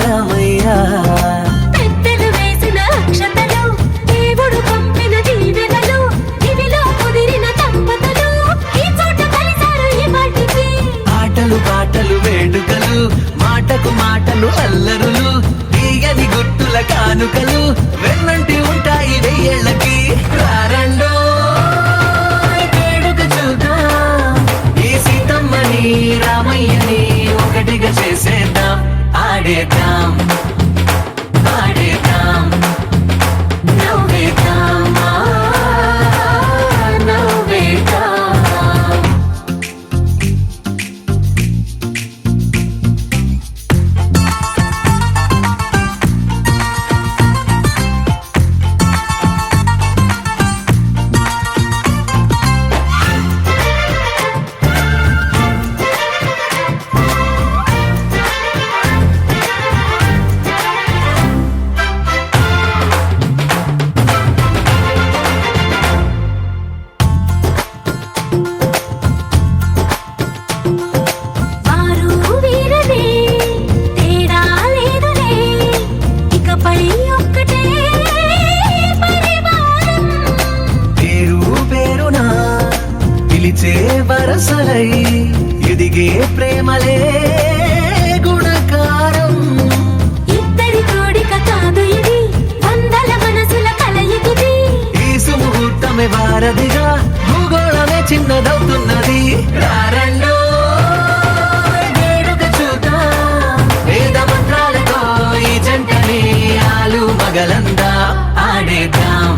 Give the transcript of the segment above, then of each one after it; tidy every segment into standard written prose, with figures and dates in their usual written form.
రామయ్య. పెద్దలు వేసిన అక్షతలు, దేవుడు పంపిన దీవెనలు, ఇవిలో కుదిరిన దంపతులు ఈ చోట కలిసారు ఈ వాటికి. ఆటలు పాటలు వేడుకలు, మాటకు మాటలు అల్లరులు, తీయని గుట్టుల కానుకలు వెన్నంటి ఉంటాయి వెయ్యేళ్ళకి. రారండో వేడుక చూద్దాం, ఈ సీతమ్మని రామయ్యని ఒకటిగా చేసేద్దాం. ఆడేద్దాం ఆడేద్దాం నవ్వేద్దాం నవ్వేద్దాం. వారు వీరనే తేడా లేదులే, ఇకపై ఒక్కటే పరివారం. పేరు పేరునా పిలిచే వరసలై ఎదిగే ప్రేమలే గుణకారం. ఇద్దరి కోడిక కాదు ఇది, వందల మనసుల కలయికిది. ఈ సుముహూర్తమే వారధిగా, భూగోళమే చిన్నదవుతున్నది. రారండో వేడుక చూద్దాం, వేద మంత్రాలతో ఈ జంటని ఆలు మగలందా. ఆడేద్దాం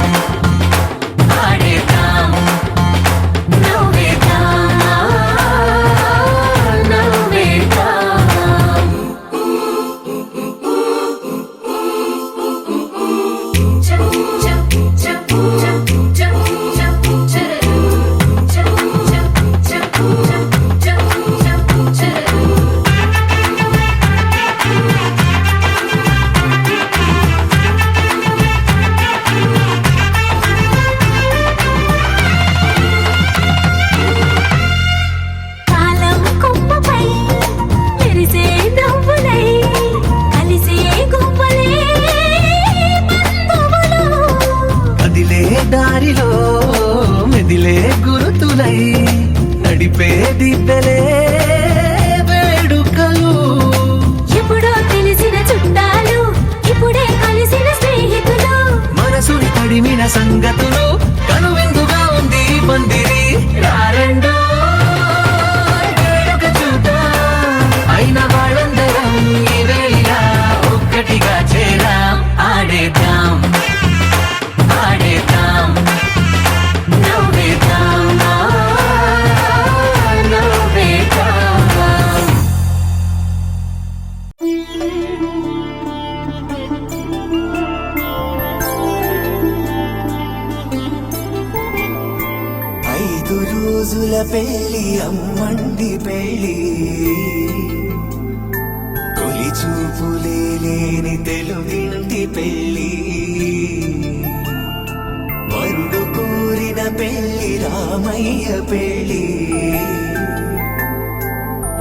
ఆడేద్దాం నవ్వేద్దాం నవ్వేద్దాం. కాలం కొమ్మపై మెరిసే నవ్వులై కలిసే గువ్వలే బంధువులు. కదిలే దారిలో మెదిలే గురుతులై నడిపే దిబ్బెలే వేడుకలు. ఎప్పుడో తెలిసిన చుట్టాలు, ఇప్పుడే కలిసిన స్నేహితులు. మనసుని తడిమిన సంగతులు, కనువిందుగా ఉంది ఈ పందిరి. రారండో వేడుక చూద్దాం, అయిన వాళ్ళందరం ఈ వేళ ఒక్కటిగా చేరాం. ఆడేద్దాం ఆడేద్దాం నవ్వేద్దాం నవ్వేద్దాం. ఐదు రోజుల పెళ్లి అమ్మండి పెళ్లి, తొలి చూపులే లేని తెలుగింటి పెళ్లి. వరుడు కోరిన పెళ్లి రామయ్య పెళ్లి,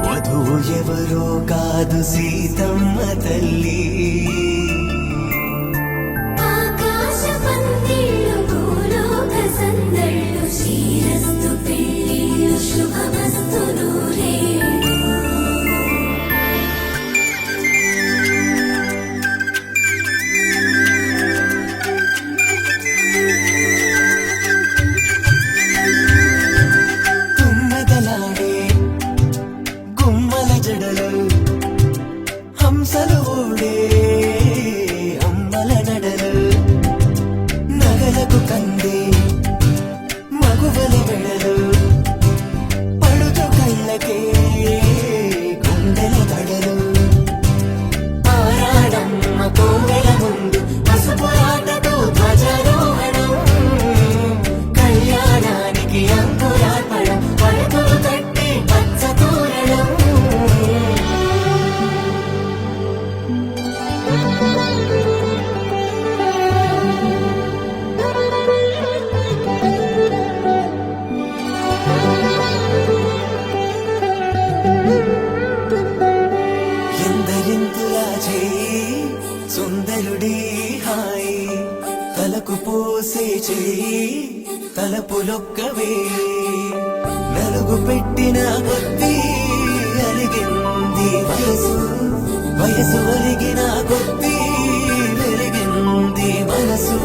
వధువు ఎవరో కాదు సీతమ్మ తల్లి. ఆకాశ పందిళ్ళు, భూలోక సందళ్ళు, శ్రీరస్తు పెళ్ళిళ్ళు, శుభమస్తు నూరేళ్ళు. తుమ్మెదలాడే గుమ్మల జడలు, హంసలు ఊడే అమ్మల నడలు, నగలకు కందే మగువల వెడలు, పడుచు కళ్ళకే గుండెల దడలు. ఆరాడమ్మ కోవెల ముందు పసుపు ఆటతో ధ్వజారోహణం, కళ్యాణానికి అంకురార్పణం, పలుకులు కట్టి పచ్చ తోరణం. మెలుడి హాయి తలకు పోసే చేయి తలపులొక్కవే నలుగు పెట్టిన కొద్దీ అలిగింది వయసు వయసు ఒలిగిన కొద్దీ వెలిగింది మనసు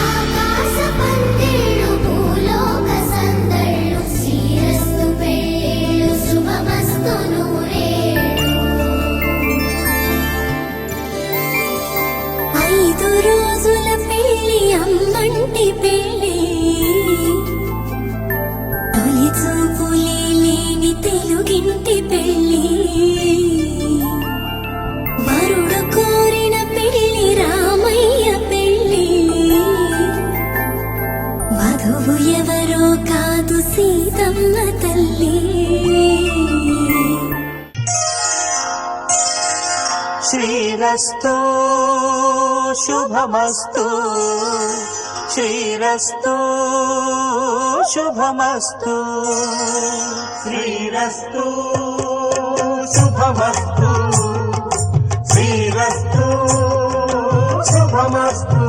ఆకాశ పందిళ్ళు భూలోక సందళ్ళు శ్రీరస్తు పెళ్ళిళ్ళు శుభమస్తు నూరేళ్ళు 5 రోజుల పెళ్ళి అమ్మంటి పెళ్ళి తొలి చూపులే లేని తెలుగింటి పెళ్ళి వరుడు కోరిన పెళ్ళి రామయ్య పెళ్ళి వధువు ఎవరో కాదు సీతమ్మ తల్లి శ్రీరస్తు శుభమస్తు శ్రీరస్తు శుభమస్తు శ్రీరస్తు శుభమస్తు శ్రీరస్తు శుభమస్తు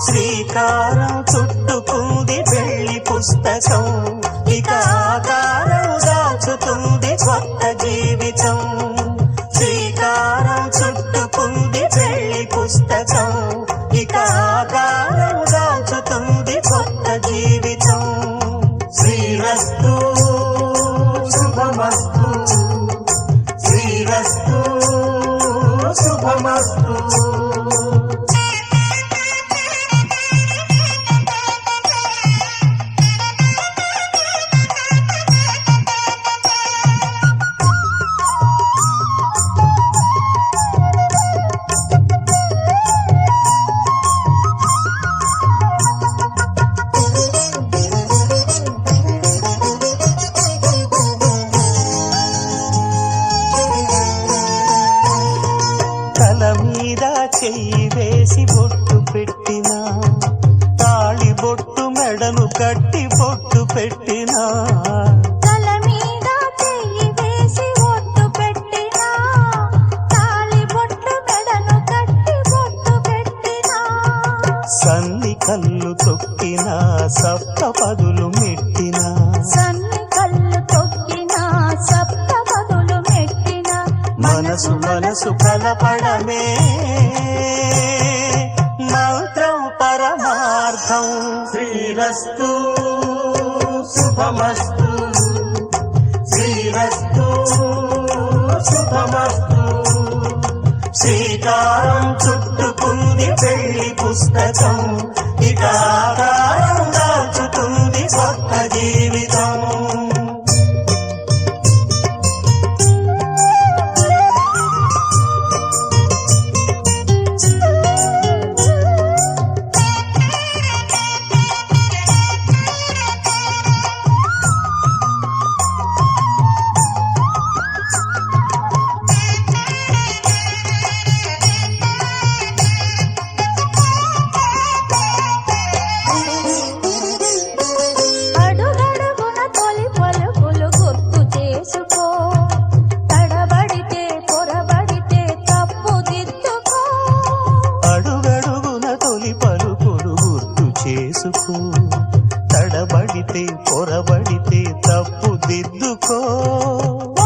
శ్రీకారం చుట్టుకుంది పెళ్లి పుస్తకం ఇక ఆకారం దాచుతుంది కొత్త జీవితం శ్రీకారం చుట్టుకుంది పెళ్లి పుస్తకం ఇక ఆకారం దాచుతుంది కొత్త జీవితం శ్రీరస్తు శుభమస్తు శ్రీరస్తు శుభమస్తు తల మీద చెయ్యి వేసి బొట్టు పెట్టినా తాళి బొట్టు మెడను కట్టి బొట్టు పెట్టినా తల మీద చెయ్యి వేసి ఒట్టు పెట్టినా తాళి బొట్టు మెడను కట్టి బొట్టు పెట్టినా సన్ని కళ్ళు తొక్కినా సప్త పదులు మెట్టినా సన్ని కళ్ళు తొక్కినా సప్త పదులు మెట్టినా మనసు మనసు కలపడమే మంత్రం పరమార్థం శ్రీరస్తు శుభమస్తు శ్రీరస్తు శుభమస్తు శ్రీకారం చుట్టుకుంది పెళ్లి పుస్తకం ఇక ఆకారం దాచుతుంది కొత్త జీవితం అడుగడుగున తొలి పలుకులు గుర్తు చేసుకో తడబడితే పొరబడితే తప్పు దిద్దుకో అడుగడుగున తొలి పలుకులు గుర్తు చేసుకో తడబడితే పొరబడితే తప్పు దిద్దుకో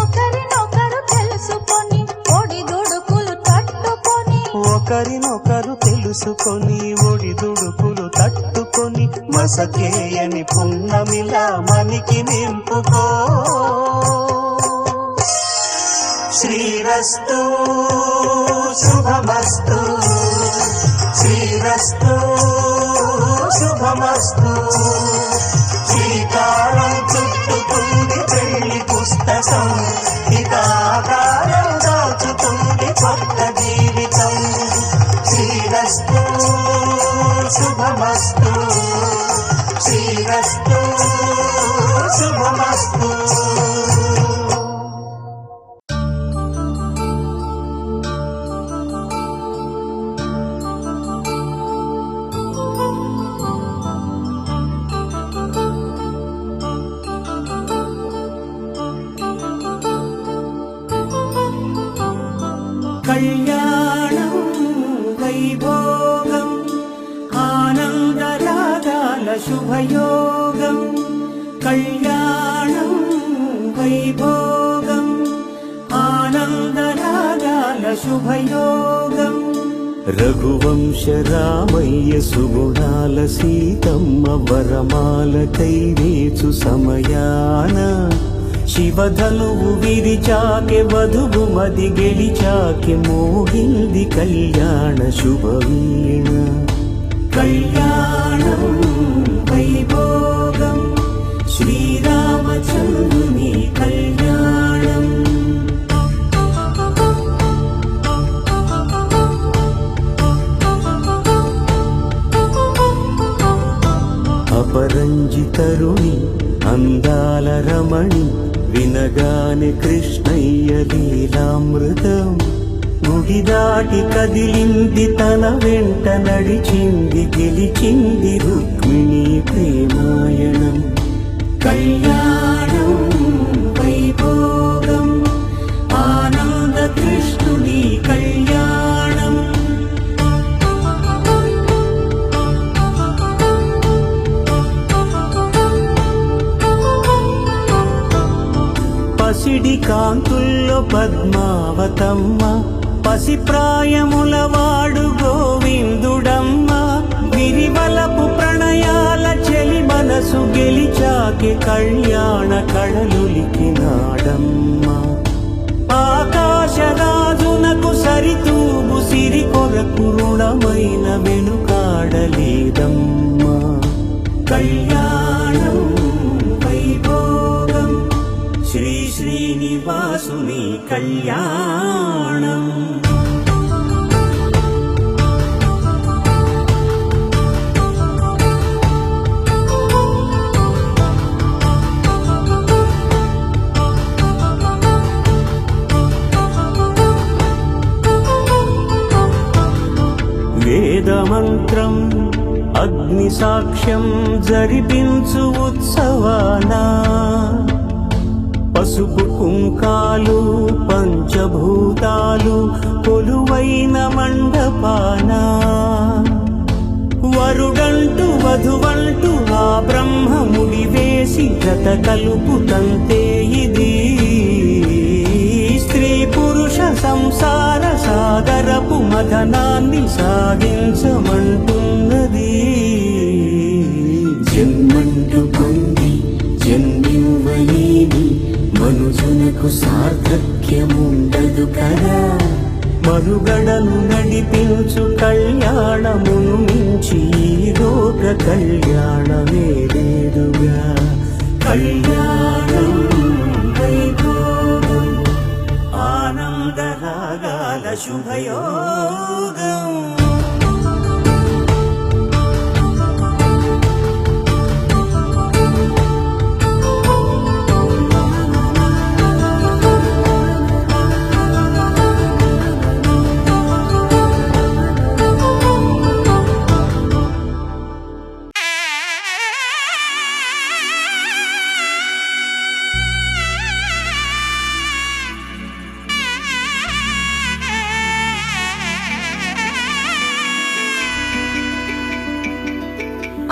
ఒకరినొకరు తెలుసుకొని ఒడిదుడుకులు తట్టుకొని ఒకరినొకరు తెలుసుకొని ఒడిదుడుకులు తట్టుకొని మసకేయని పున్నమిలా మనికి నింపుకో శ్రీరస్తు శుభమస్తు శ్రీరస్తు శుభమస్తు శ్రీకారం చుట్టుకుంది పెళ్లి పుస్తకం ఇక ఆకారం దాచుతుంది కొత్త జీవితం శ్రీరస్తు శుభమస్తు శ్రీరస్తు శుభమస్తు శుభయోగం కళ్యాణం వైభోగం ఆనందరాగాల శుభయోగం రఘువంశ రామయ్య సుగుణాల సీతమ్మ వరమాల కైవేచు సమయాన శివధనువు విరిచాకె వధువు మది గెలిచాకె మోగింది కళ్యాణ శుభవీణ కళ్యాణం వైభోగం శ్రీరామచంద్రుని కళ్యాణం అపరంజితరుణి అందాల రమణి వినగానే కృష్ణయ్య లీలామృతం గుడి దాటి కదిలింది తన వెంట నడిచింది గెలిచింది రుక్మిణి ప్రేమాయణం కళ్యాణం వైభోగం ఆనంద కృష్ణుని కళ్యాణం పసిడి కాంతుల్లో పద్మావతమ్మ పసిప్రాయముల వాడు గోవిందుడమ్మ విరివలపు ప్రణయాల చెలి మనసు గెలిచాకె కళ్యాణ కళలులికినాడమ్మ ఆకాశరాజునకు సరితూగు సిరి కొరకు రుణమైన వెనుకాడలేదమ్మ కళ్యాణం వైభోగం శ్రీ శ్రీనివాసుని కళ్యాణం వేదమంత్రం అగ్ని సాక్ష్యం జరిపించు ఉత్సవానా పసుపు కుంకాలు పంచభూతాలు కొలువైన మండపాన వరుడంటూ వధువంటూ ఆ బ్రహ్మముడి వేసి జత కలుపుతంతే ఇది స్త్రీ పురుష సంసార సాగరపు మదనాన్ని సాగించమంటున్నది జన్మంటూ పొంది జన్మివ్వలేని మనుజునకు సార్థక్యముండదు కదా మనుగడను నడిపించు కళ్యాణమును మించి ఈ లోక కళ్యాణమే లేదుగా కళ్యాణం వైభోగం ఆనందరాగాల శుభయోగం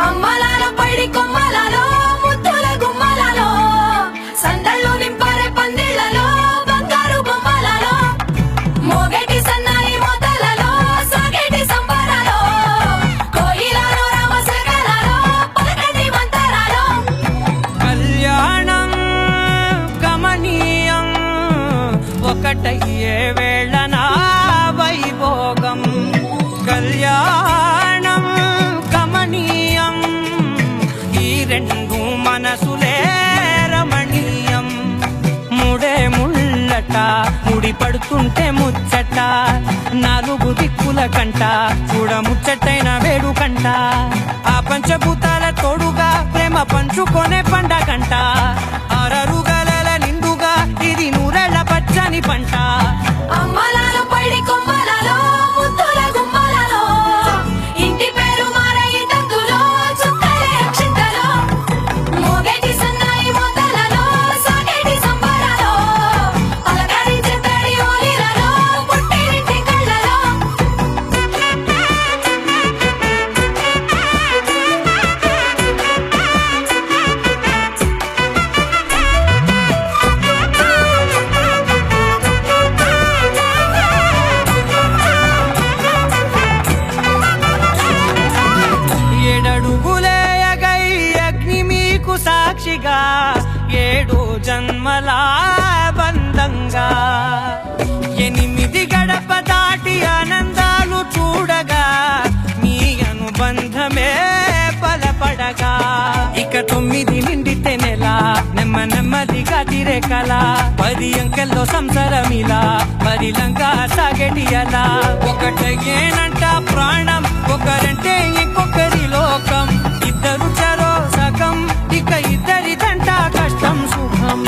అమ్మలాల పైడి కొమ్మలలో ముద్దుల గుమ్మలలో సందళ్ళు నింపరే పందిళ్లలో బంగారు బొమ్మలలో మోగేటి సన్నాయి మోతలలో సాగేటి సంబరాలో కోయిలలో రామశకలలో పలకటి మంతరాలో కళ్యాణం గమనీయం ఒకటయ్యే వేళనా వైభోగం కళ్యాణం గమనీయం ఈ రెండు మనసులే రమణీయం ముడే ముళ్ళట ముడి పడుతుంటే ముచ్చట నాలుగు దిక్కుల కంట చూడ ముచ్చటైన వేడుకంట ఆ పంచభూతాల తోడుగా ప్రేమ పంచుకొనే పండగంట అరరుగలల నిండుగా ఇది నూరెళ్ళ పచ్చని పంట అమ్మలాల పైడి కొమ్మలలో ముద్దుల గుమ్మలలో ఇంటి పేరు మారయి తందులో చుక్కలే అక్షింతలో మోగేటి సన్నాయి మోతలలో సాగేటి సంబరాలో పలకరించే తడి ఓలిలలో పుట్టినింటి కళ్ళలో అడుగులేయగై అగ్ని మీకు సాక్షిగా 7 జన్మల బంధంగా 8 గడప దాటి ఆనందాలు చూడగా మీ అనుబంధమే బలపడగా ఇక 9 నిండితే నెల నెమ్మదిగా తిరే కల 10 అంకెల్లో సంసారమిలా పరిలంగా సాగటి అలా ఒకటేనంట ప్రాణం ఒకరంటే ఇంకొకరి లోకం ఇద్దరు చరో సగం ఇక ఇద్దరిదంట కష్టం సుఖం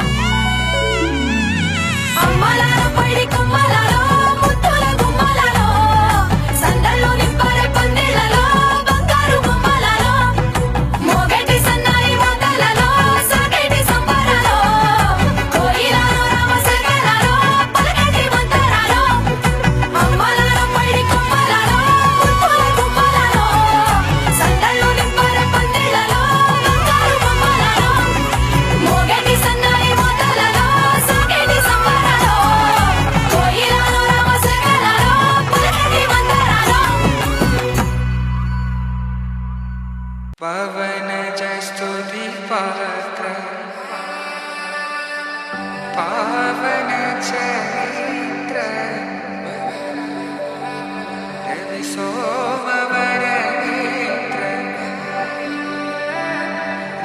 అమ్మలాలో పడి కొమ్మలలో ముత్తుల గుమ్మలలో సందళ్ళు నింపరే పందిళ్ళలో బంగారు గుమ్మలలో మోగటి సన్నాయి మోతలలో సాగటి సంబరాలో కోయిలలో రామశకలలో పలకటి మంతరాలో అమ్మలాలో పడి కొమ్మలలో ముత్తుల గుమ్మలలో సందళ్ళు నింపరే పందిళ్ళలో బంగారు గుమ్మలలో మోగటి సన్నాయి మోతలలో సాగటి సంబరాలో కోయిలలో రామశకలలో పలకటి మంతరాలో పవన జస్తుతి పాత్ర పావన చరిత్ర రవి సోమవర నేత్ర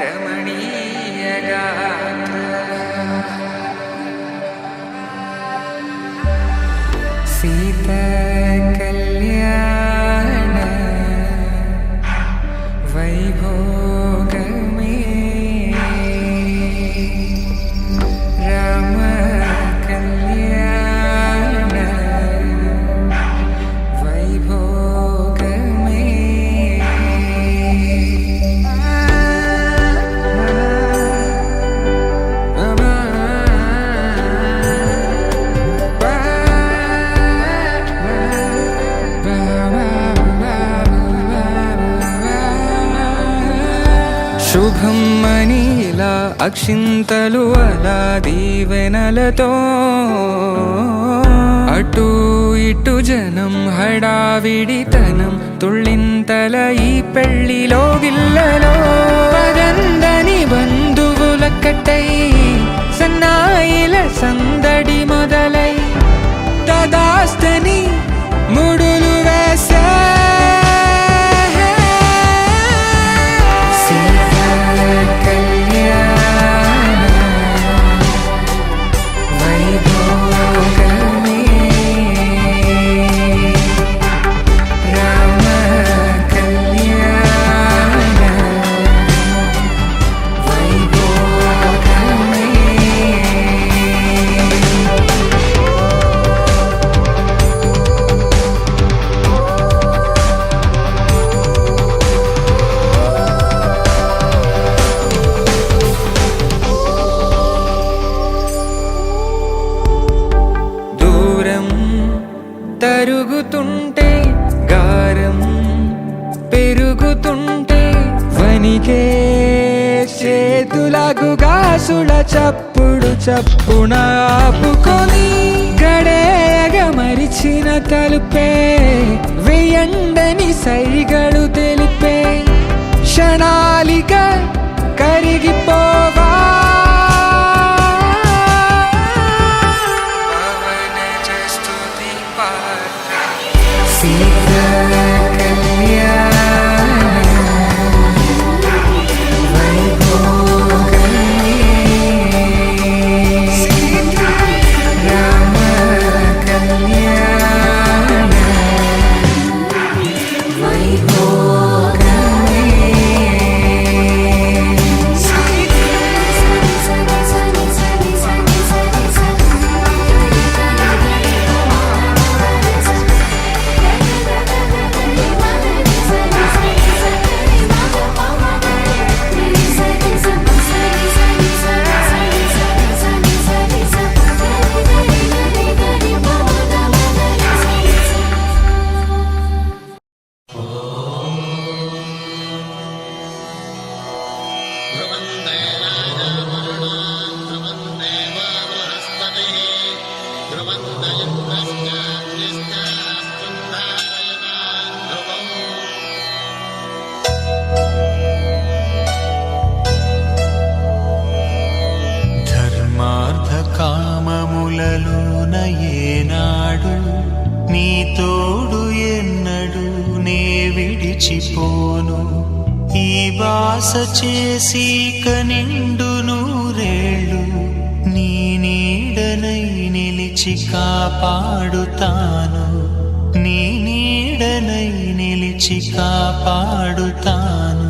రమణీయ గాత్ర సీత కళ్యాణ వైభోగమే రామ కళ్యాణ వైభోగమే శుభం మనీలా అక్షింతలు అలా దీవెనలతో అటు ఇటు జనం హడావిడితనం తుళ్ళింతల ఈ పెళ్లిలో గిల్లలో పదందని బంధువుల కట్టై సన్నాయిల సందడి మొదలై తదాస్తని ముడులు వేసే తరుగుతుంటే గారం పెరుగుతుంటే వనికే చేతులకు గాసుల చప్పుడు చప్పున ఆపుకొని గడేగ మరిచిన తలుపే వేయండని సైగడు తెలిపే క్షణాలిక కరిగిపోవా వైభోగమే ఏనాడు నీ తోడు ఎన్నడు నే విడిచిపోను ఈ బాస చేసి కనిండు నూరేళ్ళు నీ నీడనై నిలిచి కాపాడుతాను నీ నీడనై నిలిచి కాపాడుతాను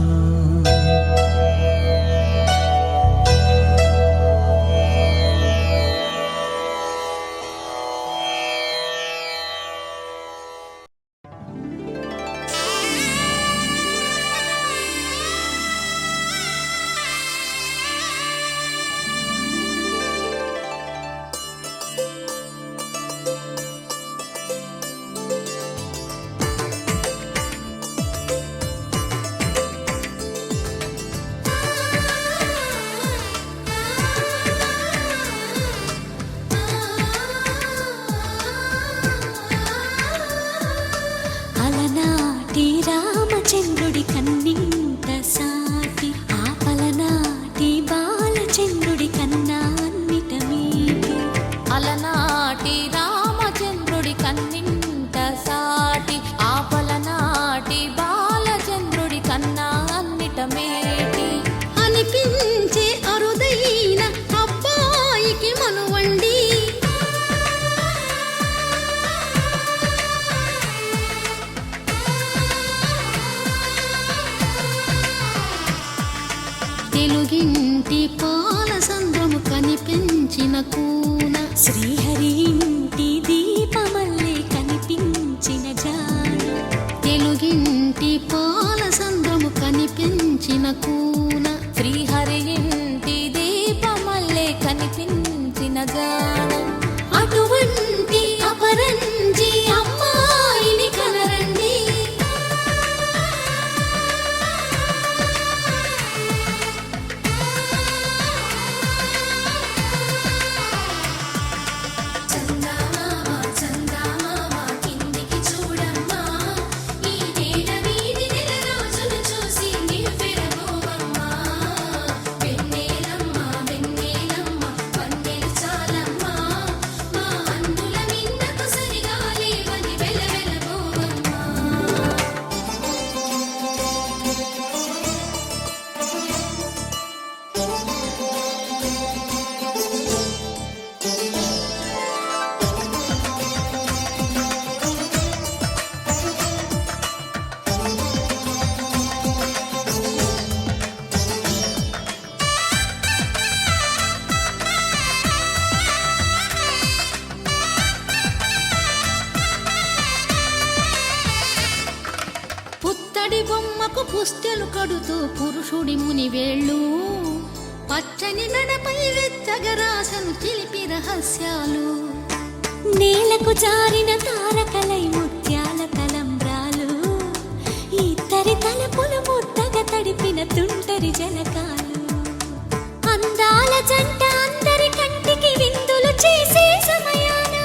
అలనాటి రామచంద్రుడి కన్నింత సాటి ఆపలనాటి బాలచంద్రుడి కన్నా అన్నిట మీటి అలనాటి రామచంద్రుడి కన్నింత సాటి ఆపలనాటి బాలచంద్రుడి కన్నా అన్నిట మేటి అనిపించే అరుదైన అబ్బాయికి మనువండి తెలుగింటి పాల సంద్రము కనిపించిన కూన శ్రీహరి ఇంటి దీపమల్లే కనిపించిన జాన తెలుగింటి పాల సంద్రము కనిపించిన కూన శ్రీహరి ఇంటి దీపమల్లే కనిపించిన జాన అటువంటి అపరంజి అమ్మాయిని కనరండి పుత్తడి బొమ్మకు పుస్తెలు కడుతూ పురుషుడి ముని వేళ్ళు పచ్చని నడపై వెచ్చగరాసను చిలిపి రహస్యాలు నేలకు జారిన తారకలై ముత్యాల తలంబ్రాలు ఇద్దరి తలపులు ముద్దగా తడిపిన తుంటరి జలకాలు అందాల జంట అందరి కంటికి విందులు చేసే సమయాన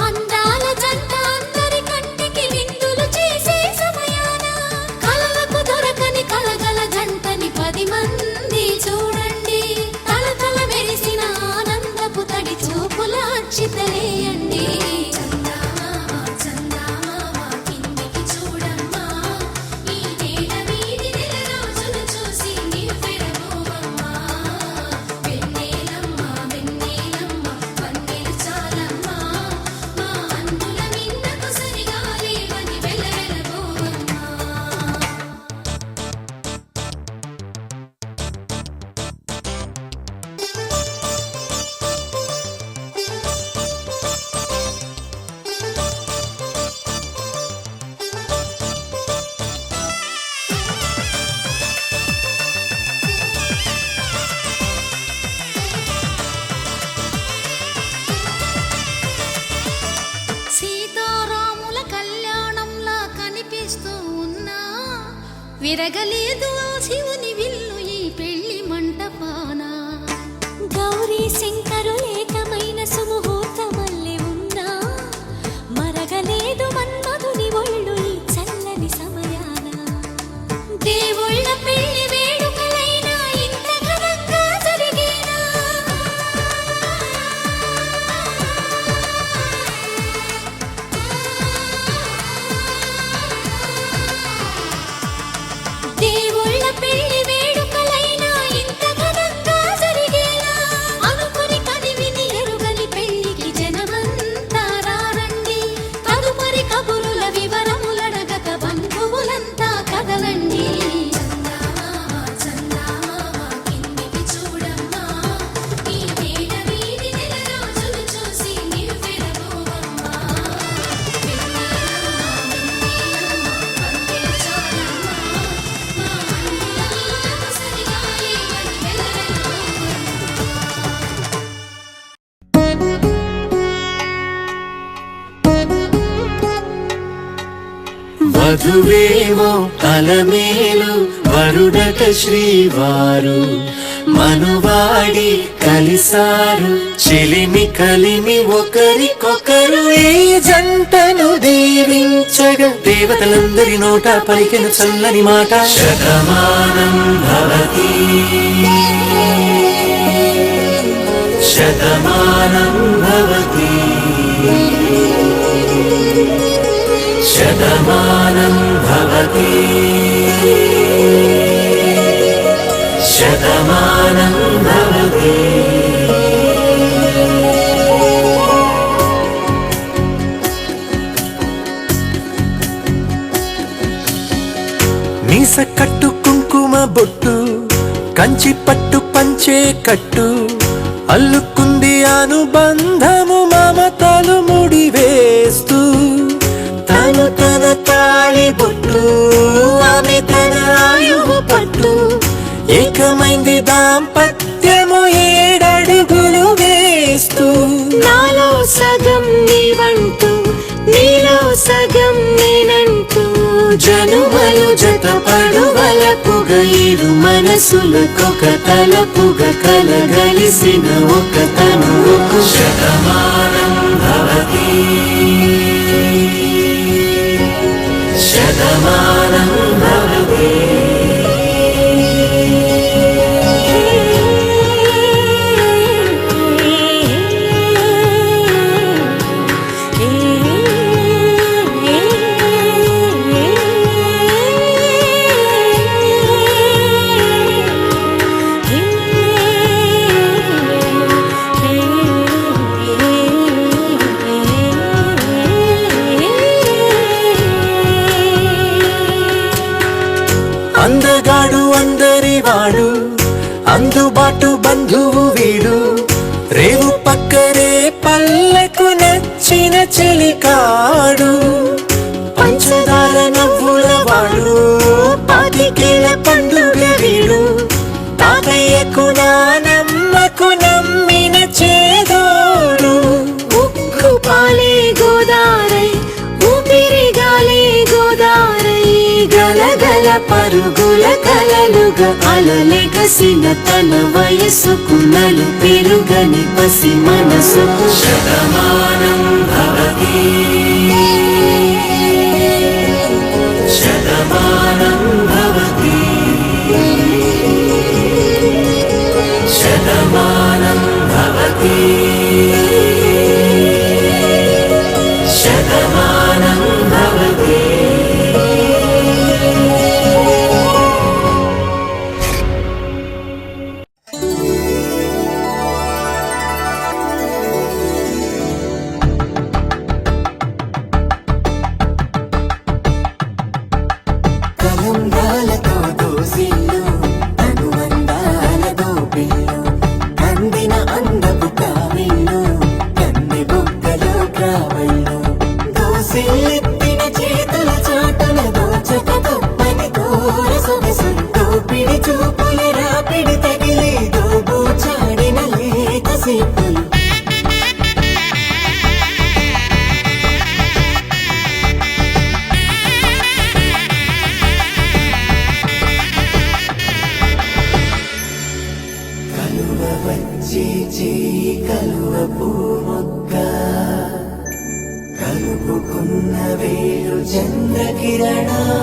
అందాల జంట అందరి కంటికి విందులు చేసే సమయాన కలలకు దొరకని కలగల జంటని 10 మంది చూడండి తలతల మెరిసిన ఆనందపు తడి చూపుల అచ్చితలేయండి విరగలేదు ఆ శివుని విల్లు ఈ పెళ్లి మంటపాన గౌరీ శంకరులేకమైన సుముహూర్తమల్లె ఉన్నా మరగలేదు మన్మధుని ఒళ్ళు ఈ చల్లని సమయాన వధువేమో అలమేలు వరుడట శ్రీవారు మనువాడి కలిసారు చెలిమి కలిమి ఒకరికొకరు ఈ జంటను దీవించగా దేవతలందరి నోట పలికిన చల్లని మాట శతమానం భవతి శతమానం భవతి శతమానం భవతి శతమానం భవతి మీస కట్టు కుంకుమ బొట్టు కంచి పట్టు పంచే కట్టు అల్లుకుంది అనుబంధము మమతలు ముడివేస్తూ తను తన తాళి బొట్టు ఆమె తన ఆయువు పట్టు ఏకమైంది దాంపత్యము 7 అడుగులు వేస్తూ నాలో సగం నీవంటూ నీలో సగం నేనంటూ జనుమలు జతపడువల పుగ ఇరు మనసులకొక తలపుగ కలగలిసిన ఒక తనువుకు శతమానం భవతి శతమానం భవతి అందగాడు అందరివాడు అందుబాటు బంధువు వీడు రేవు పక్కరే పల్లెకు నచ్చిన చెలికాడు పంచదార నవ్వుల వాడు 25 పండుగ వీడు తాతయ్యకు నానమ్మకు నమ్మిన చేదోడు ఉక్కు పాలే గోదారై ఊపిరిగాలే గోదారై గలగల పరుగుల కలలుగా అలలెగసిన తన వయసుకు నలు పెరుగని పసి మనసుకు శతమానం భవతి శతమానం భవతి శతమానం భవతి శతమానం భవతి కలంగాలతో దోసిల్లు అనువందాలతో పిల్లు అందిన అందపు కావిల్లు కన్నె బుగ్గలో కావళ్ళు దోసిల్లెత్తిన చేతుల చాటున దోచక తప్పని దూర సొగసుంటూ పిడి చూపుల రాపిడి తగిలి దోబూచాడిన లేత సీపులు కలువ పూ మొక్క కలుపుకున్న వేలు చంద్రకిరణాలు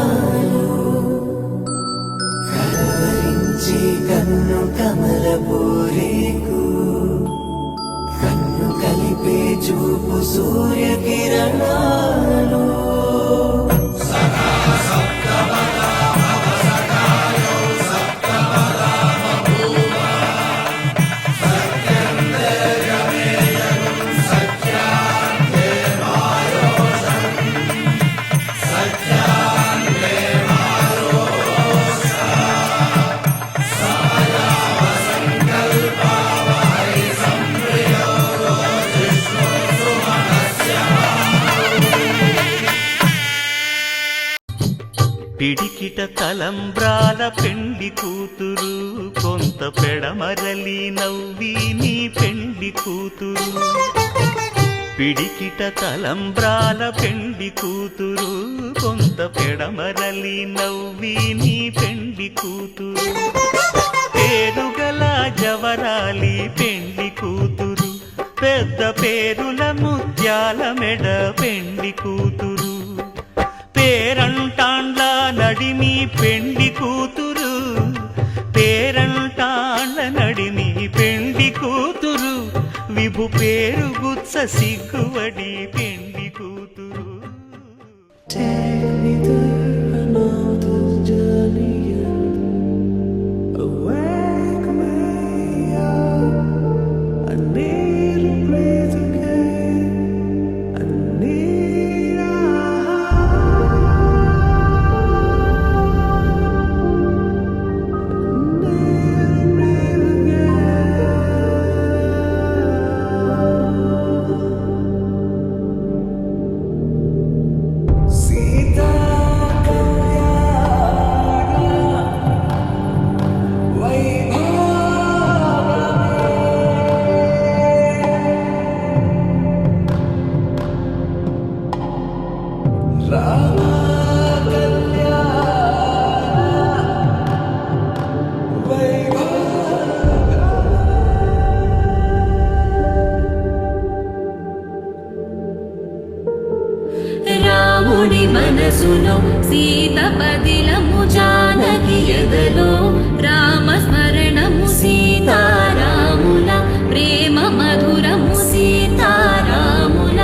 కలవరించి కన్ను కమల పూరేకు కన్ను కలిపే చూపు సూర్యకిరణాలు పిడికిట తలంబ్రాల పెండ్లి కూతురు కొంత పెడమరలి నవ్వి నీ పెండ్లి కూతురు పిడికిట తలంబ్రాల పెండి కూతురు కొంత పెడమరలి నవ్వి నీ పెండి కూతురు పేరుగల జవరాలి పెండి కూతురు పెద్ద పేరుల ముత్యాల మెడ పెండి కూతురు పేరంటాండ్ల నడిమి పెండి కూతురు పేరంటాండ్ల నడిమి పెండి కూతురు విభు పేరు గుత్స సిగ్గువడి పెండి కూతురు Take me there, I know this journey ends. Awake me up, I need to breathe again. I need a Sita రాముడి మనసులో సీత పదిలము జానకి ఎదలో రామస్మరణము సీతారాముల ప్రేమ మధురము సీతారాముల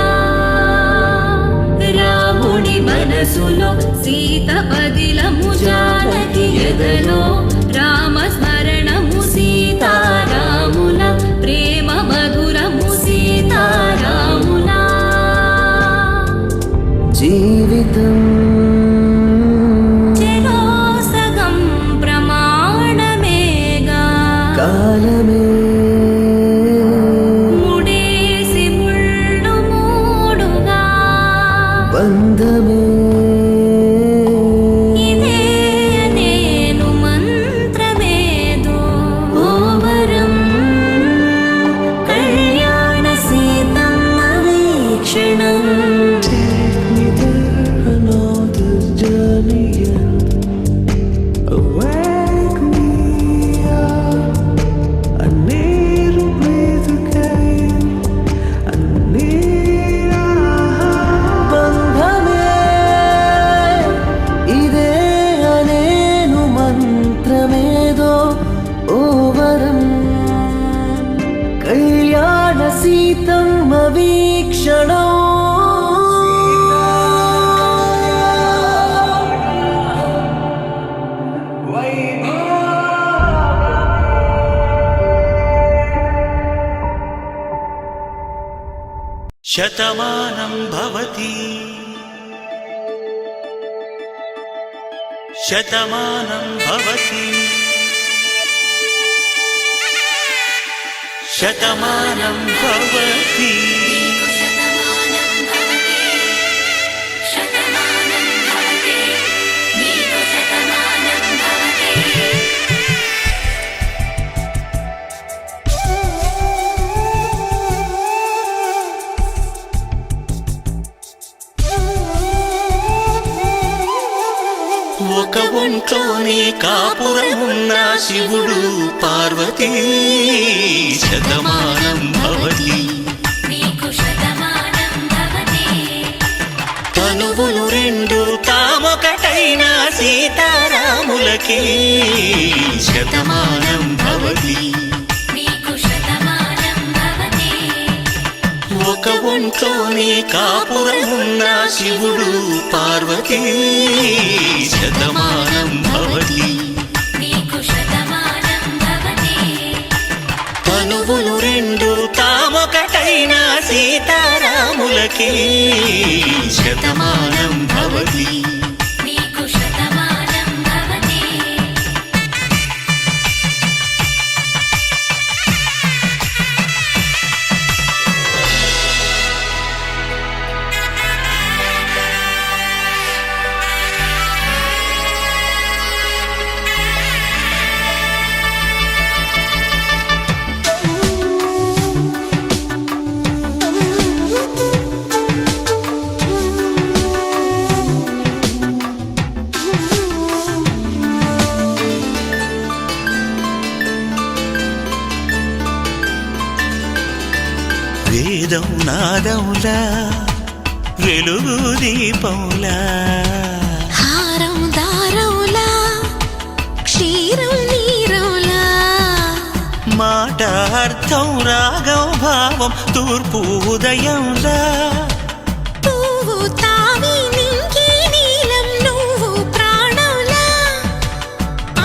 రాముడి మనసులో సీత పదిలము జానకి ఎదలో రామస్మరణము సీతారాముల ప్రేమ మధురము సీతారాముల జీవితం చెరో సగం ప్రమాణమేగా కాలమే ముడేసి ముళ్ళు మూడుగా బంధమే ఇదే నేను మంత్రమేదో ఓవరం కళ్యాణ Seethamma వీక్షణం Take me there, I know this journey ends. Awake me up, I need to breathe again. I need a బంధమే ఇదే అనేను మంత్రమేదో ఓవరం కళ్యాణ సీతమ్మ వీక్షణం శతమానం భవతి శతమానం భవతి శతమానం భవతి ఒక ఒంట్లోనే కాపురమున్న శివుడు పార్వతీ శతమానం భవతి తనువులు రెండు తామొకటైన సీతారాములకి శతమానం భవతి ఒక ఒంట్లోనే కాపురమున్న శివుడు పార్వతీ శతమానం భవతి తనువులు రెండు తామొకటైన సీతారాములకి శతమానం భవతి వేదం నాదములా వెలుగు దీపములా హారం దారంలా క్షీరం నీరంలా మాట అర్థం రాగం భావం తూర్పు ఉదయంలా పువ్వు తావి నింగి నీలం నువ్వు ప్రాణంలా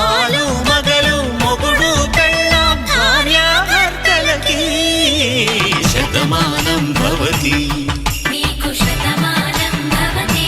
ఆలు మగలు మొగుడు పెళ్ళాం భార్యాభర్తలకి శతమానం భవతి నీకు శతమానం భవతి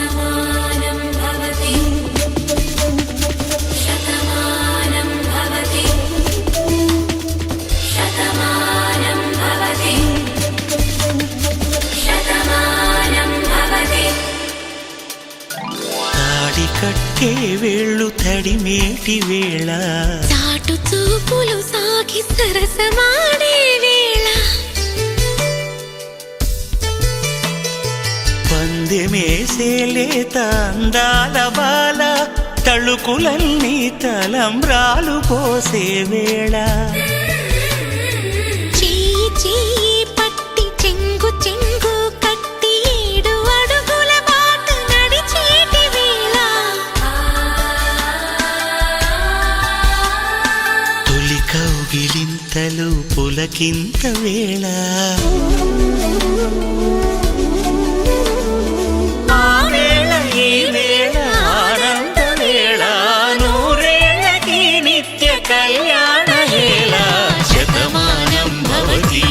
శతమానం భవతి శతమానం భవతి శతమానం భవతి శతమానం భవతి తాడి కట్టే వేళ్ళు తడిమేటి వేళ చాటు చూపులు సాగి సరసమాడే వేళ పందెమేసేలేత అందాల బాల తళుకులన్నీ తలంబ్రాలు పోసే వేళ చెయ్యి చెయ్యి పట్టి చెంగు చెంగు కట్టి 7 అడుగుల బాట నడిచేటి వేళ తొలి కౌగిలింతలు పులకింత వేళ ఆ వేళ ఈ వేళ ఆనంద వేళ నూరేళ్ళకి నిత్య కళ్యాణ వేళ శతమానం భవతి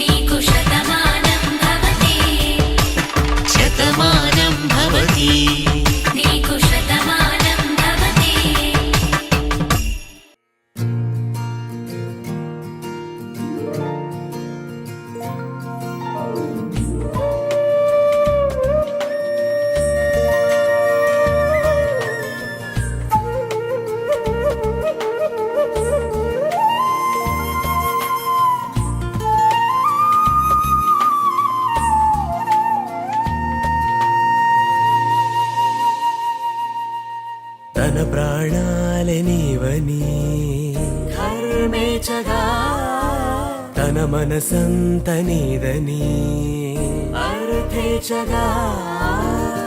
నీకు శతమానం భవతి శతమానం భవతి నీకు శతమానం భవతి తన ప్రాణాలే నీవని ధర్మేచగా తన మనసంత నీదని అర్థేచగా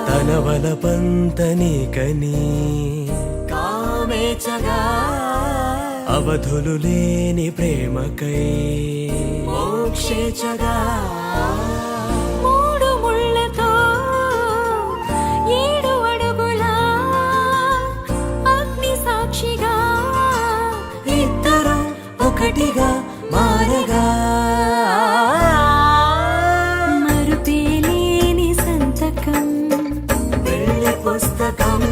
తన వలపంత నీకని కామేచగా అవధులు లేని ప్రేమకై మోక్షేచగా 3 ముళ్ళతో 7 అడుగుల అగ్ని సాక్షిగా ఇద్దరు ఒకటిగా మారగా మరుపేలేని సంతకం వెళ్ళి పుస్తకం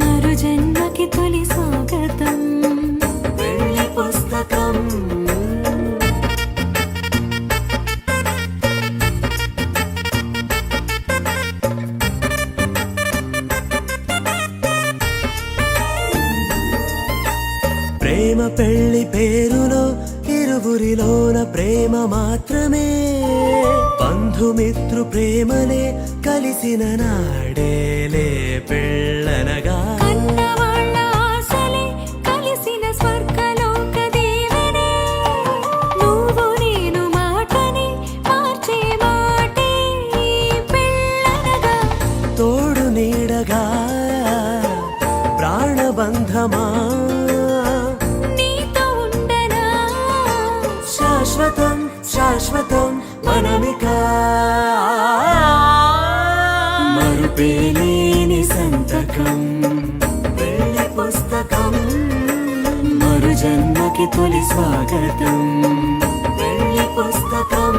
మరు జన్మకి తొలి స్వాగతం వెళ్ళి పుస్తకం ప్రేమ పెళ్లి పేరులో ఇరువురిలోన ప్రేమ మాత్రమే బంధుమిత్రు ప్రేమలే కలిసిన నాడేలే పెళ్ళనగా కన్నవాళ్ళ ఆశలే కలిసిన స్వర్గలోక దీవెనే నువ్వు నేను మాటని మార్చే మాటే పెళ్ళనగా తోడు నీడగా ప్రాణబంధమా నీతో ఉండనా శాశ్వతం శాశ్వతం మనమిక మరుపేలేని సంతకం వెళ్ళి పుస్తకం మరు జన్మకి తొలి స్వాగతం వెళ్ళి పుస్తకం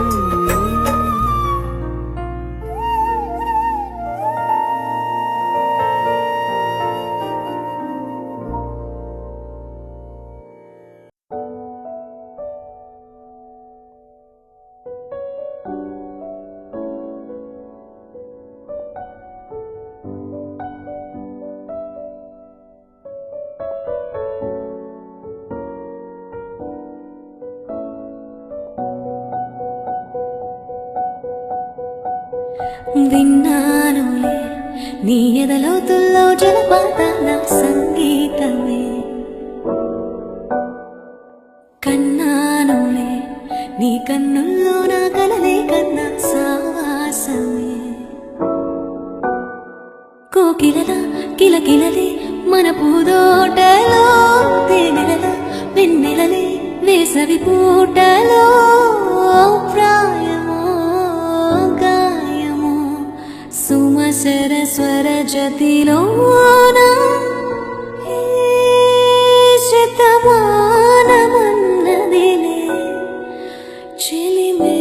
విన్నానులే నీ ఎదలోతుల్లో జలపాతాల సంగీతమే కన్నానులే నీ కన్నుల్లో నా కలలే కన్నా సావాసమే కోకిలల కిలకిలలే మన పూదోటలో తేనెలల వెన్నెలలే వేసవి పూటలో ప్రాయమో గాయమో సుమసర స్వర జతిలోన శతమానమన్నదిలే చెలిమే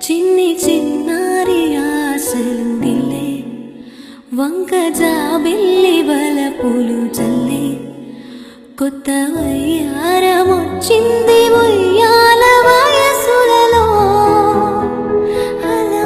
చిన్ని చిన్నారి ఆశలుండిలే వంక జాబిల్లి వలపులు చల్లే కొత్త వయ్యారమొచ్చింది ఉయ్యాల వయసులలో అలా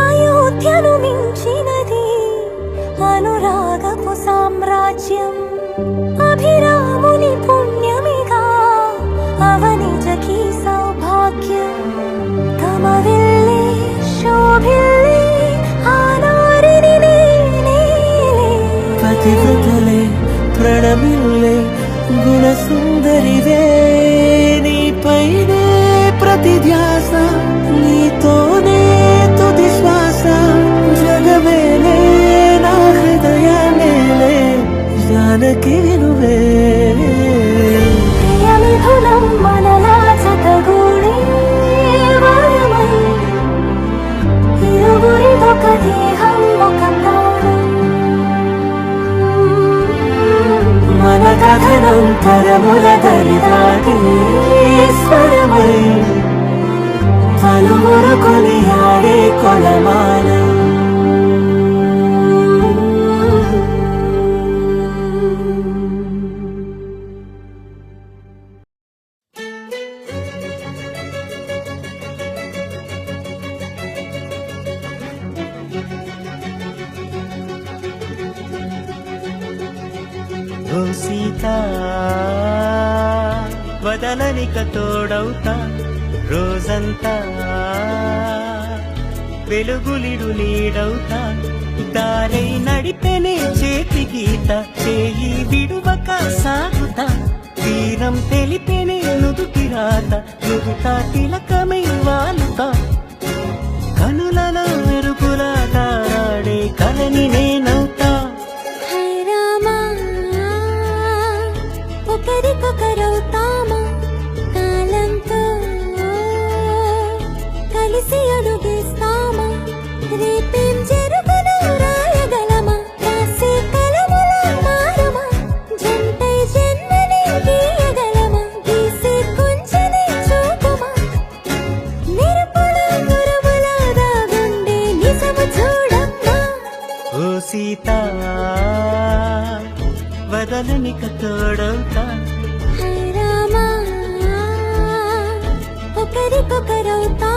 అయోధ్యను మించినది అనురాగపు సామ్రాజ్యం అభిరాముని పుణ్యమిగా అవనిజకి సౌభాగ్యం తమ వెళ్ళి శోభిల్లి ఆనారిని నేనే పతివ్రతలే ప్రణమిల్లే గుణసుందరివే నీపైనే ప్రతి ధ్యాస నీతోనే తుది శ్వాస జగమేలే నా హృదయాన్నేలే జానకి నువ్వే ప్రియమిథునం మనలా జతగూడి వరమై ఇరువురిదొక దేహం ఒక ప్రాణం మన కథనం తరముల దరిదాటి స్వరమై పలువురు కొనియాడే కొలమానం ఓ సీత వదలనిక తోడవుతా రోజంతా వెలుగులిడు నీడవుతా దారై నడిపెనే చేతి గీత చేయి విడువక సాగుతా తీరం తెలిపెనే నుదుటి రాత నుదుట తిలకమై వాలుతా కనులలో మెరుగుల తారా కలని నేనవుతా హై రామా ఒకరికొకరవుతామా కాలంతో కలిసి అడుగేస్తామా రేపేం జరుగునో రాయగలమా రాసే కలముల మారమా జంటై జన్మని గీయగలమా గీసే కొంచెనే చూపుమా నిరుపుల గురువుల దాగుండే నిజము చూడమ్మా ఓ సీత వదలనిక తోడవుతా హై రామా ఒకరికొకరవుతా